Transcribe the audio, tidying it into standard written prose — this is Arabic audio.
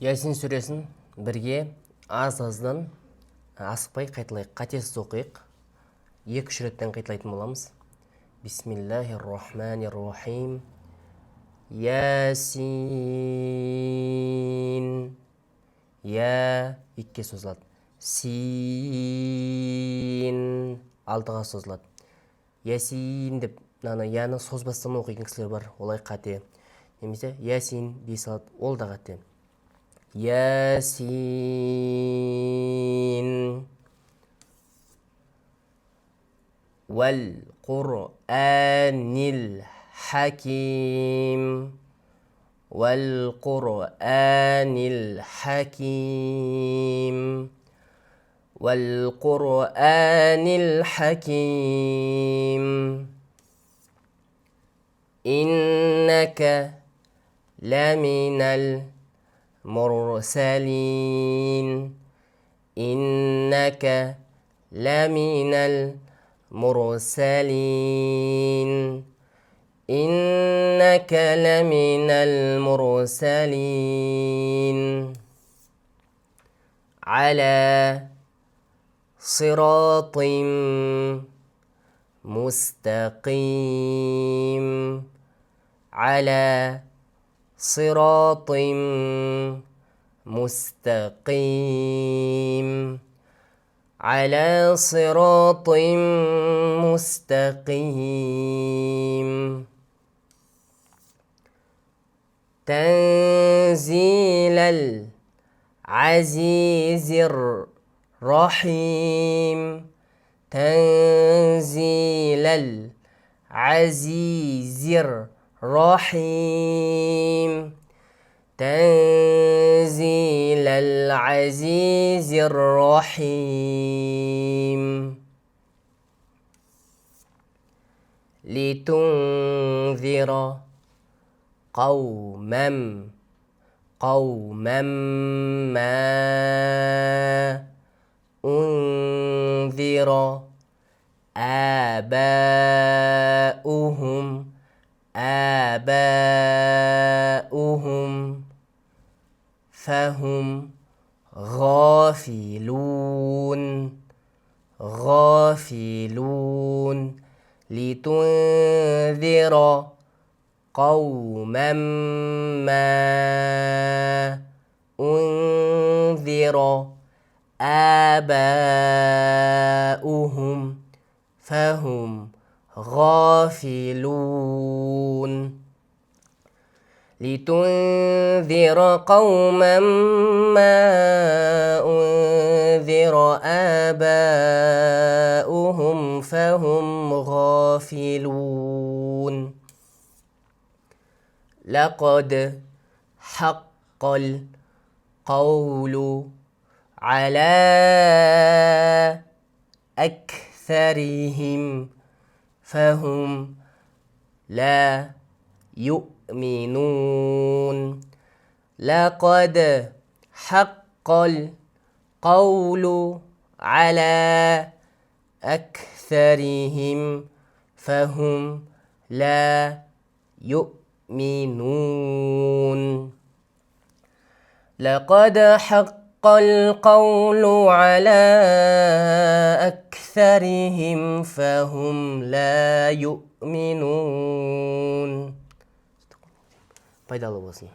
Ясин сүресін бірге аз-аздан асықпай қайталайық, қатесіз оқиық. 2-3 реттен қайталайтын боламыз. Бисмиллахир-рахманир-рахим. Ясин. Я икке созылады. Син алтыға созылады. Ясин деп яны созбастан оқитын кісілер бар, олай қате. Немесе ясин дей салады, ол да қате. ياسين والقرآن الحكيم والقرآن الحكيم والقرآن الحكيم إنك لمن المرسلين إنك لمن المرسلين إنك لمن المرسلين على صراط مستقيم على صراط مستقيم على صراط مستقيم تنزيل العزيز الرحيم تنزيل العزيز الرحيم تنزيل العزيز الرحيم لتنذر قوما ما أنذر آباؤهم فهم غافلون لتنذر قوما ما أنذر آباؤهم فهم غافلون لتنذر قوما ما أنذر آباؤهم فهم غافلون لقد حق القول على أكثرهم فهم لا يؤمنون لقد حق القول على أكثرهم فهم لا يؤمنون لقد حق القول على أكثرهم فهم لا يؤمنون. Пайдалы болсын.